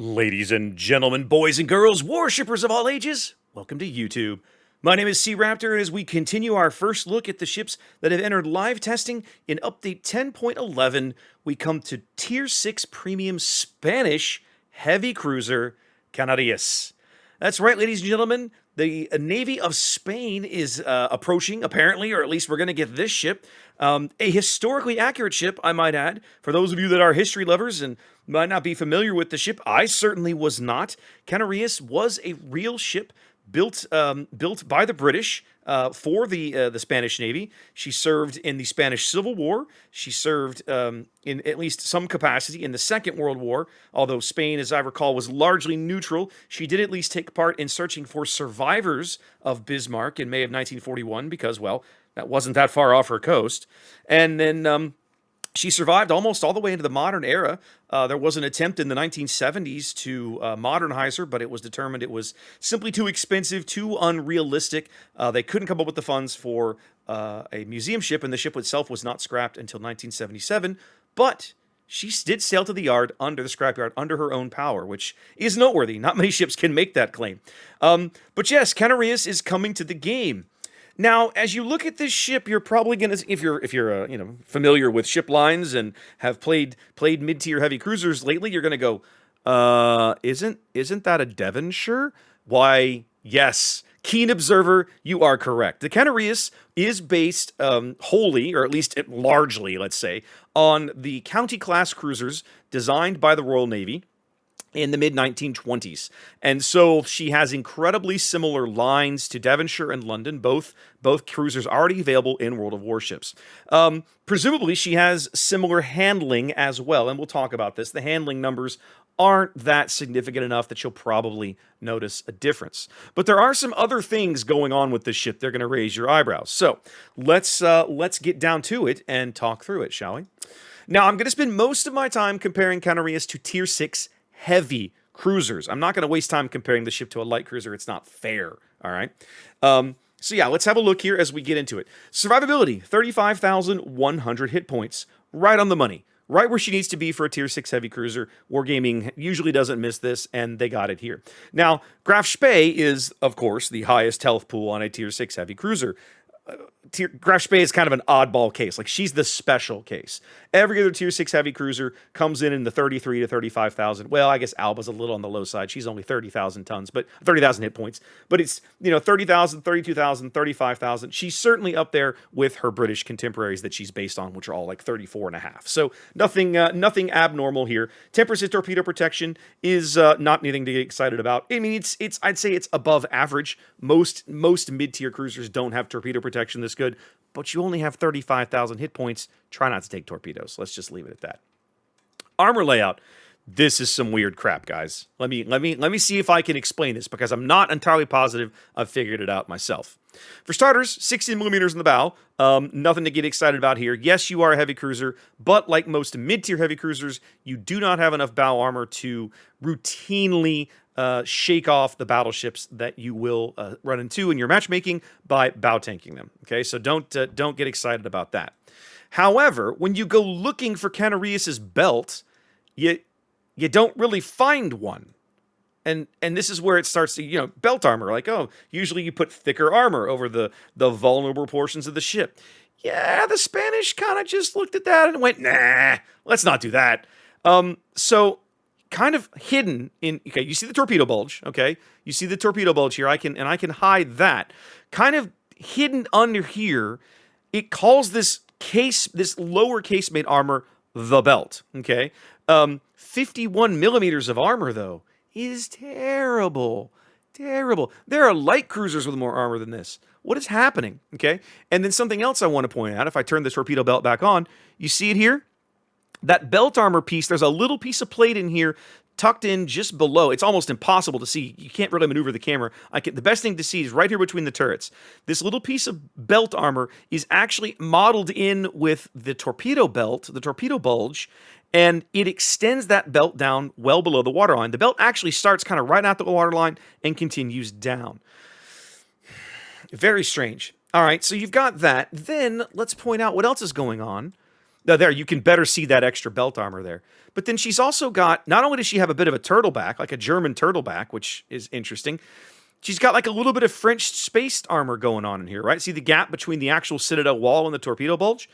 Ladies and gentlemen, boys and girls, worshippers of all ages, welcome to YouTube. My name is SeaRaptor, and as we continue our first look at the ships that have entered live testing in Update 10.11, we come to Tier 6 Premium Spanish Heavy Cruiser Canarias. That's right, ladies and gentlemen, the Navy of Spain is approaching, apparently, or at least we're going to get this ship. A historically accurate ship, I might add. For those of you that are history lovers and might not be familiar with the ship, I certainly was not. Canarias was a real ship built by the British for the Spanish Navy. She served in the Spanish Civil War. She served in at least some capacity in the Second World War, although Spain, as I recall, was largely neutral. She did at least take part in searching for survivors of Bismarck in May of 1941 because, well, that wasn't that far off her coast. And then she survived almost all the way into the modern era. There was an attempt in the 1970s to modernize her, but it was determined it was simply too expensive, too unrealistic. They couldn't come up with the funds for a museum ship, and the ship itself was not scrapped until 1977. But she did sail to the yard, under the scrapyard, under her own power, which is noteworthy. Not many ships can make that claim. But yes, Canarias is coming to the game. Now, as you look at this ship, you're probably gonna, if you're familiar with ship lines and have played mid-tier heavy cruisers lately, you're gonna go, isn't that a Devonshire? Why, yes, keen observer, you are correct. The Canarias is based wholly, or at least largely, let's say, on the county class cruisers designed by the Royal Navy in the mid-1920s. And so she has incredibly similar lines to Devonshire and London, both cruisers already available in World of Warships. Presumably, she has similar handling as well, and we'll talk about this. The handling numbers aren't that significant enough that you'll probably notice a difference. But there are some other things going on with this ship. They're going to raise your eyebrows. So let's get down to it and talk through it, shall we? Now, I'm going to spend most of my time comparing Canarias to Tier 6 heavy cruisers. I'm not going to waste time comparing the ship to a light cruiser. It's not fair, all right? So yeah, let's have a look here as we get into it. Survivability, 35,100 hit points. Right on the money. Right where she needs to be for a Tier 6 heavy cruiser. Wargaming usually doesn't miss this, and they got it here. Now, Graf Spee is, of course, the highest health pool on a Tier 6 heavy cruiser. Graf Spee is kind of an oddball case. Like, she's the special case. Every other Tier 6 heavy cruiser comes in the 33 to 35,000. Well, I guess Alba's a little on the low side. She's only 30,000 tons, but 30,000 hit points. But it's, 30,000, 32,000, 35,000. She's certainly up there with her British contemporaries that she's based on, which are all like 34 and a half. So nothing abnormal here. 10% torpedo protection is not anything to get excited about. I mean, I'd say it's above average. Most mid-tier cruisers don't have torpedo protection this good, but you only have 35,000 hit points. Try not to take torpedoes. Let's just leave it at that. Armor layout. This is some weird crap, guys. Let me see if I can explain this, because I'm not entirely positive I've figured it out myself. For starters, 16 millimeters in the bow. Nothing to get excited about here. Yes, you are a heavy cruiser, but like most mid-tier heavy cruisers, you do not have enough bow armor to routinely shake off the battleships that you will run into in your matchmaking by bow tanking them. Okay, so don't get excited about that. However, when you go looking for Canarias' belt, you don't really find one. And this is where it starts to, belt armor. Like, oh, usually you put thicker armor over the vulnerable portions of the ship. Yeah, the Spanish kind of just looked at that and went, nah, let's not do that. So kind of hidden in, okay, you see the torpedo bulge, okay? You see the torpedo bulge here. I can hide that. Kind of hidden under here, it calls this lower casemate armor the belt, okay? 51 millimeters of armor, though, is terrible. Terrible. There are light cruisers with more armor than this. What is happening, okay? And then something else I want to point out, if I turn the torpedo belt back on, you see it here? That belt armor piece, there's a little piece of plate in here tucked in just below. It's almost impossible to see. You can't really maneuver the camera. The best thing to see is right here between the turrets. This little piece of belt armor is actually modeled in with the torpedo belt, the torpedo bulge, and it extends that belt down well below the waterline. The belt actually starts kind of right at the waterline and continues down. Very strange. All right, so you've got that. Then let's point out what else is going on. Now there, you can better see that extra belt armor there. But then she's also got, not only does she have a bit of a turtleback, like a German turtleback, which is interesting, she's got like a little bit of French spaced armor going on in here, right? See the gap between the actual Citadel wall and the torpedo bulge?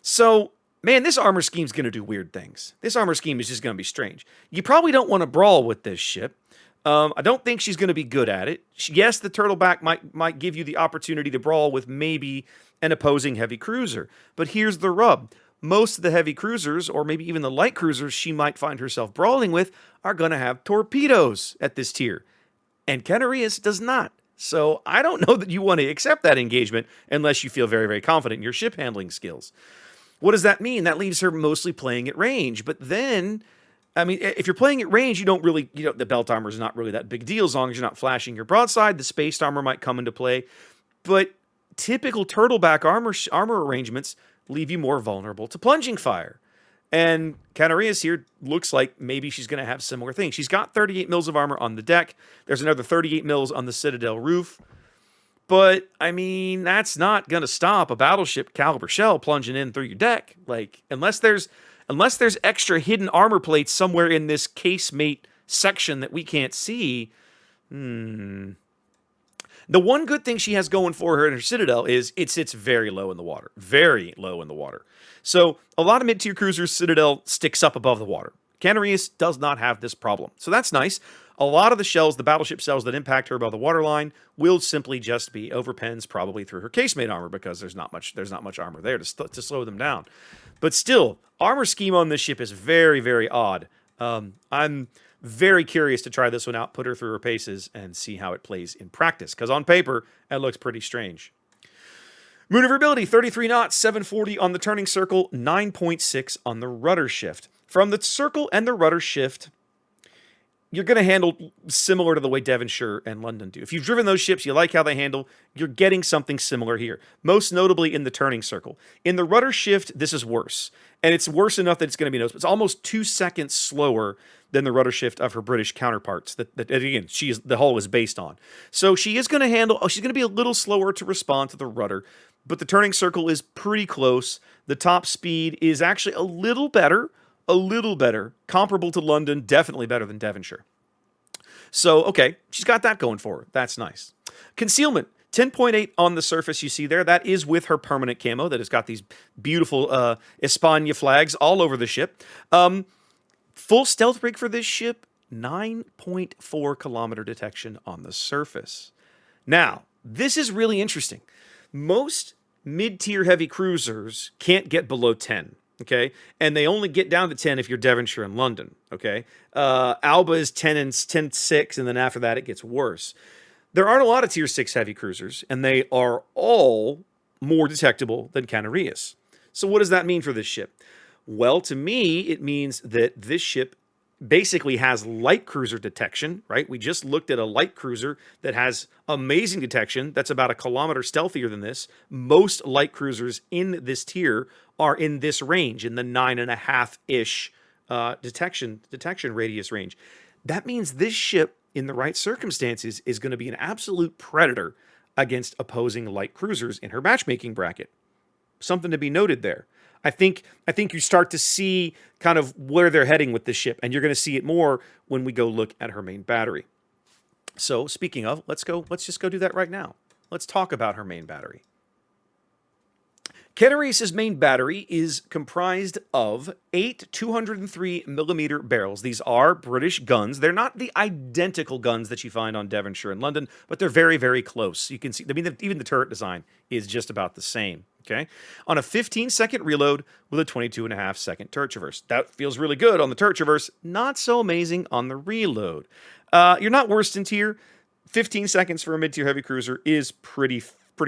So, man, this armor scheme's going to do weird things. This armor scheme is just going to be strange. You probably don't want to brawl with this ship. I don't think she's going to be good at it. Yes, the turtleback might give you the opportunity to brawl with maybe an opposing heavy cruiser. But here's the rub. Most of the heavy cruisers, or maybe even the light cruisers she might find herself brawling with, are going to have torpedoes at this tier. And Canarias does not. So I don't know that you want to accept that engagement unless you feel very, very confident in your ship handling skills. What does that mean? That leaves her mostly playing at range. But then, I mean, if you're playing at range, you don't really, the belt armor is not really that big deal as long as you're not flashing your broadside. The spaced armor might come into play. But typical turtleback armor arrangements leave you more vulnerable to plunging fire. And Canarias here looks like maybe she's going to have similar things. She's got 38 mils of armor on the deck. There's another 38 mils on the Citadel roof. But, I mean, that's not going to stop a battleship caliber shell plunging in through your deck. Like, unless there's extra hidden armor plates somewhere in this casemate section that we can't see. The one good thing she has going for her in her Citadel is it sits very low in the water. Very low in the water. So a lot of mid-tier cruisers, Citadel sticks up above the water. Canarias does not have this problem. So that's nice. A lot of the shells, the battleship shells that impact her above the waterline, will simply just be overpens, probably through her casemate armor, because there's not much armor there to slow them down. But still, armor scheme on this ship is very, very odd. I'm very curious to try this one out, put her through her paces, and see how it plays in practice. Because on paper, it looks pretty strange. Maneuverability, 33 knots, 740 on the turning circle, 9.6 on the rudder shift. From the circle and the rudder shift, you're going to handle similar to the way Devonshire and London do. If you've driven those ships, you like how they handle, you're getting something similar here. Most notably in the turning circle. In the rudder shift, this is worse. And it's worse enough that it's going to be noticeable. It's almost 2 seconds slower than the rudder shift of her British counterparts that again, the hull is based on. So she is going to handle, she's going to be a little slower to respond to the rudder, but the turning circle is pretty close. The top speed is actually a little better, comparable to London, definitely better than Devonshire. So, okay, she's got that going for her. That's nice. Concealment, 10.8 on the surface you see there. That is with her permanent camo that has got these beautiful España flags all over the ship. Full stealth rig for this ship, 9.4 kilometer detection on the surface. Now, this is really interesting. Most mid-tier heavy cruisers can't get below 10. Okay, and they only get down to 10 if you're Devonshire and London. Okay, Alba is 10 and 10.6, and then after that it gets worse. There aren't a lot of tier 6 heavy cruisers, and they are all more detectable than Canarias. So what does that mean for this ship? Well, to me, it means that this ship basically has light cruiser detection, right? We just looked at a light cruiser that has amazing detection. That's about a kilometer stealthier than this. Most light cruisers in this tier are in this range, in the 9.5-ish detection radius range. That means this ship, in the right circumstances, is going to be an absolute predator against opposing light cruisers in her matchmaking bracket. Something to be noted there. I think you start to see kind of where they're heading with this ship, and you're going to see it more when we go look at her main battery. So speaking of, let's just go do that right now. Let's talk about her main battery. Canarias' main battery is comprised of 8 203mm barrels. These are British guns. They're not the identical guns that you find on Devonshire and London, but they're very, very close. You can see, I mean, even the turret design is just about the same. Okay, on a 15-second reload with a 22.5-second turret traverse. That feels really good on the turret traverse. Not so amazing on the reload. You're not worst in tier. 15 seconds for a mid-tier heavy cruiser is pretty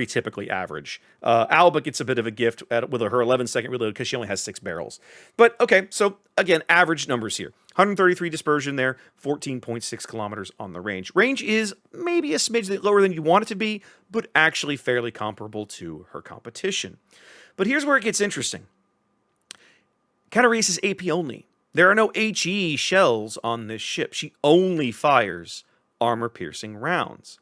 typically average. Alba gets a bit of a gift with her 11-second reload because she only has 6 barrels. But okay, so again, average numbers here. 133 dispersion there, 14.6 kilometers on the range. Range is maybe a smidge lower than you want it to be, but actually fairly comparable to her competition. But here's where it gets interesting. Canarias is AP only. There are no HE shells on this ship. She only fires armor-piercing rounds.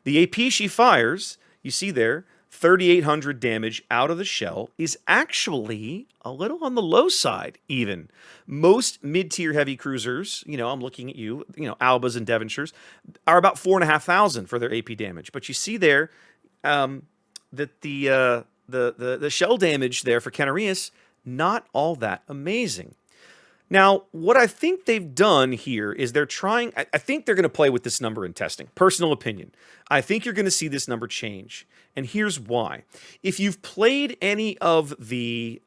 The AP she fires, you see there, 3,800 damage out of the shell is actually a little on the low side, even. Most mid-tier heavy cruisers, I'm looking at you, Albas and Devonshires, are about 4,500 for their AP damage. But you see there that the shell damage there for Canarias, not all that amazing. Now, what I think they've done here is they're trying... I think they're going to play with this number in testing. Personal opinion. I think you're going to see this number change. And here's why. If you've played any of the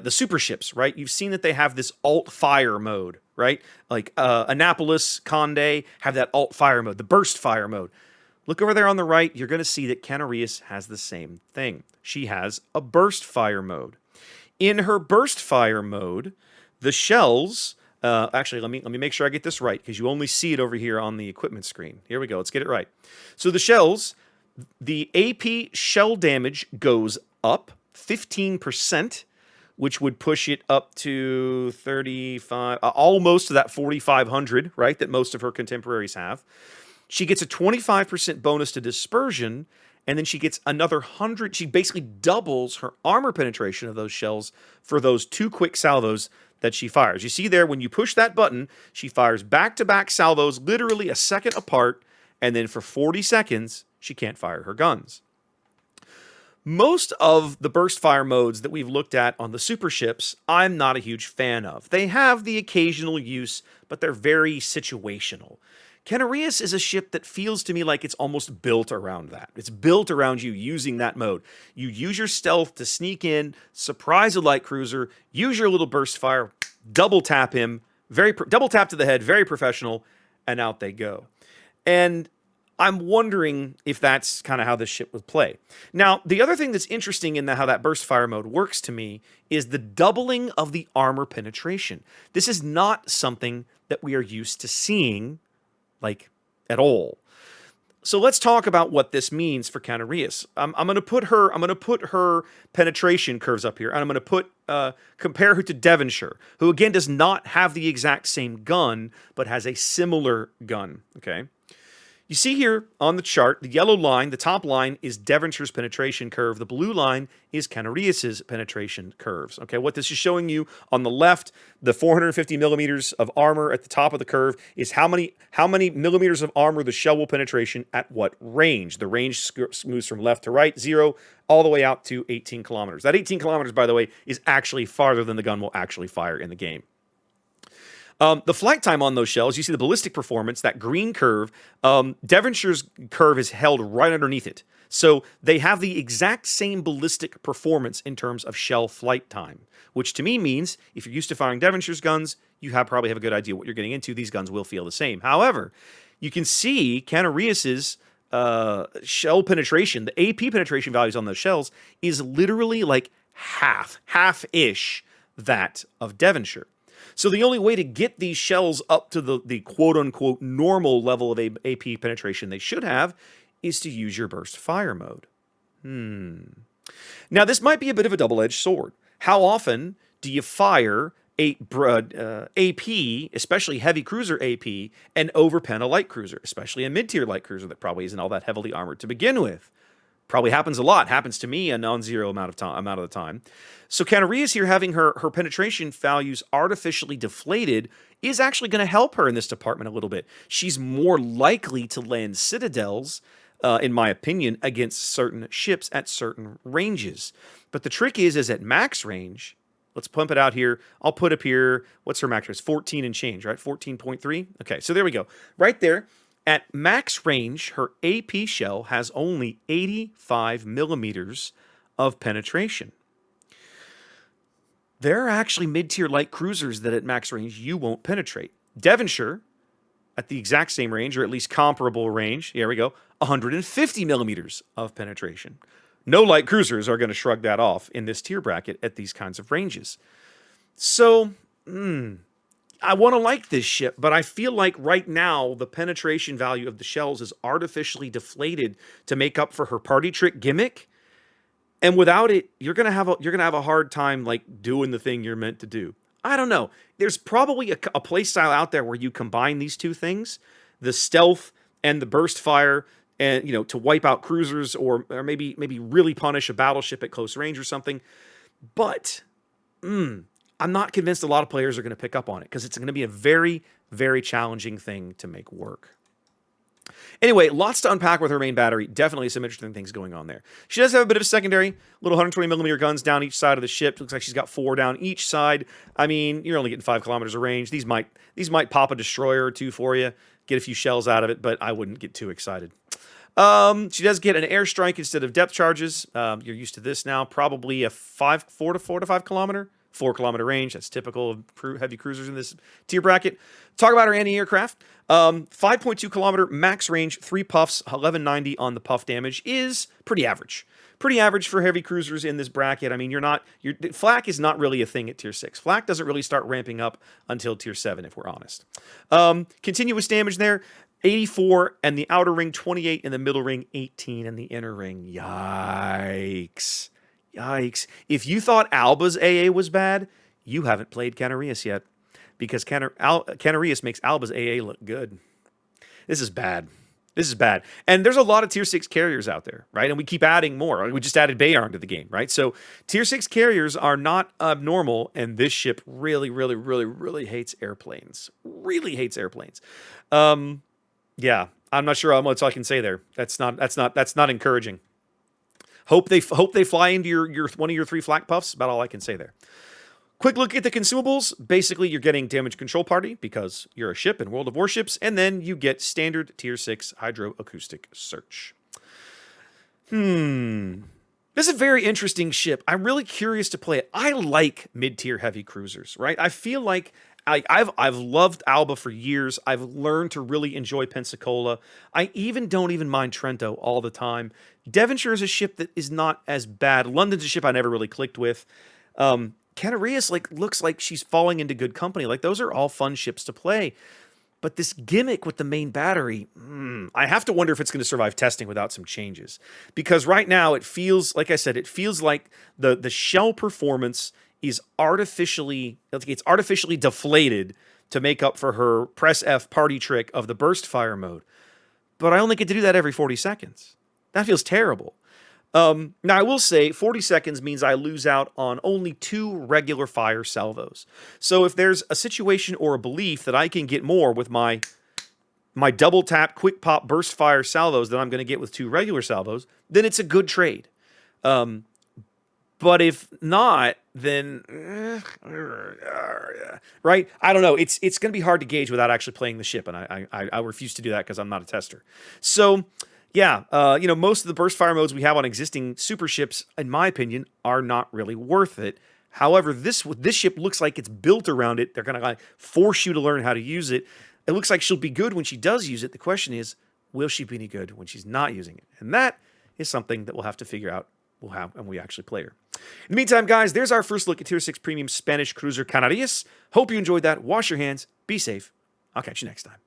super ships, right? You've seen that they have this alt-fire mode, right? Like Annapolis, Condé have that alt-fire mode, the burst fire mode. Look over there on the right. You're going to see that Canarias has the same thing. She has a burst fire mode. In her burst fire mode, the shells... actually, let me make sure I get this right, because you only see it over here on the equipment screen. Here we go. Let's get it right. So the shells, the AP shell damage goes up 15%, which would push it up to 35, almost to that 4,500, right, that most of her contemporaries have. She gets a 25% bonus to dispersion, and then she gets another 100. She basically doubles her armor penetration of those shells for those 2 quick salvos that she fires. You see there, when you push that button, she fires back-to-back salvos, literally a second apart, and then for 40 seconds, she can't fire her guns. Most of the burst fire modes that we've looked at on the super ships, I'm not a huge fan of. They have the occasional use, but they're very situational. Canarias is a ship that feels to me like it's almost built around that. It's built around you using that mode. You use your stealth to sneak in, surprise a light cruiser, use your little burst fire, double tap him, double tap to the head, very professional, and out they go. And I'm wondering if that's kind of how this ship would play. Now, the other thing that's interesting in how that burst fire mode works to me is the doubling of the armor penetration. This is not something that we are used to seeing like at all. So let's talk about what this means for Canarias. I'm going to put her penetration curves up here, and I'm going to compare her to Devonshire, who again does not have the exact same gun, but has a similar gun. Okay. You see here on the chart, the yellow line, the top line is Devonshire's penetration curve. The blue line is Canarias's penetration curves. Okay, what this is showing you on the left, the 450 millimeters of armor at the top of the curve is how many millimeters of armor the shell will penetration at what range. The range moves from left to right, 0, all the way out to 18 kilometers. That 18 kilometers, by the way, is actually farther than the gun will actually fire in the game. The flight time on those shells, you see the ballistic performance, that green curve, Devonshire's curve is held right underneath it. So they have the exact same ballistic performance in terms of shell flight time, which to me means if you're used to firing Devonshire's guns, you probably have a good idea what you're getting into. These guns will feel the same. However, you can see Canarias's shell penetration, the AP penetration values on those shells is literally like half-ish that of Devonshire. So the only way to get these shells up to the quote-unquote normal level of AP penetration they should have is to use your burst fire mode. Now, this might be a bit of a double-edged sword. How often do you fire AP, especially heavy cruiser AP, and overpen a light cruiser, especially a mid-tier light cruiser that probably isn't all that heavily armored to begin with? Probably happens a lot. Happens to me a non-zero amount of the time. So Canarias here having her penetration values artificially deflated is actually going to help her in this department a little bit. She's more likely to land citadels, in my opinion, against certain ships at certain ranges. But the trick is at max range, let's pump it out here. I'll put up here, what's her max range? 14 and change, right? 14.3? Okay, so there we go. Right there. At max range, her AP shell has only 85 millimeters of penetration. There are actually mid-tier light cruisers that at max range you won't penetrate. Devonshire, at the exact same range, or at least comparable range, here we go, 150 millimeters of penetration. No light cruisers are going to shrug that off in this tier bracket at these kinds of ranges. So, I want to like this ship, but I feel like right now the penetration value of the shells is artificially deflated to make up for her party trick gimmick. And without it, you're gonna have a hard time like doing the thing you're meant to do. I don't know. There's probably a play style out there where you combine these two things, the stealth and the burst fire, and to wipe out cruisers or maybe really punish a battleship at close range or something. But I'm not convinced a lot of players are going to pick up on it because it's going to be a very, very challenging thing to make work. Anyway, lots to unpack with her main battery. Definitely some interesting things going on there. She does have a bit of a secondary, little 120mm guns down each side of the ship. Looks like she's got 4 down each side. I mean, you're only getting 5 kilometers of range. These might pop a destroyer or 2 for you, get a few shells out of it, but I wouldn't get too excited. She does get an airstrike instead of depth charges. You're used to this now. Probably a 4 to 5 kilometer. 4-kilometer range. That's typical of heavy cruisers in this tier bracket. Talk about our anti-aircraft. 5.2-kilometer max range, 3 puffs, 1190 on the puff damage is pretty average. Pretty average for heavy cruisers in this bracket. I mean, flak is not really a thing at tier 6. Flak doesn't really start ramping up until tier 7, if we're honest. Continuous damage there, 84 and the outer ring, 28 in the middle ring, 18 in the inner ring. Yikes. Yikes. If you thought Alba's AA was bad, you haven't played Canarias yet. Because Canarias makes Alba's AA look good. This is bad. This is bad. And there's a lot of tier 6 carriers out there, right? And we keep adding more. We just added Bayarn to the game, right? So tier 6 carriers are not abnormal, and this ship really, really, really, really hates airplanes. Really hates airplanes. Yeah, I'm not sure how much I can say there. That's not encouraging. Hope they fly into your one of your 3 flak puffs. About all I can say there. Quick look at the consumables. Basically, you're getting damage control party because you're a ship in World of Warships, and then you get standard tier 6 hydroacoustic search. This is a very interesting ship. I'm really curious to play it. I like mid-tier heavy cruisers, right? I feel like I've loved Alba for years. I've learned to really enjoy Pensacola. I don't even mind Trento all the time. Devonshire is a ship that is not as bad. London's a ship I never really clicked with. Canarias looks like she's falling into good company. Those are all fun ships to play. But this gimmick with the main battery, I have to wonder if it's going to survive testing without some changes. Because right now it feels, like I said, it feels like the shell performance is artificially deflated to make up for her press F party trick of the burst fire mode. But I only get to do that every 40 seconds. That feels terrible. Now, I will say 40 seconds means I lose out on only 2 regular fire salvos. So if there's a situation or a belief that I can get more with my double tap, quick pop, burst fire salvos than I'm going to get with 2 regular salvos, then it's a good trade. But if not, then right? I don't know. It's going to be hard to gauge without actually playing the ship, and I refuse to do that because I'm not a tester. So yeah, most of the burst fire modes we have on existing super ships, in my opinion, are not really worth it. However, this ship looks like it's built around it. They're going to force you to learn how to use it. It looks like she'll be good when she does use it. The question is, will she be any good when she's not using it? And that is something that we'll have to figure out when we actually play her. In the meantime, guys, there's our first look at Tier 6 Premium Spanish Cruiser Canarias. Hope you enjoyed that. Wash your hands. Be safe. I'll catch you next time.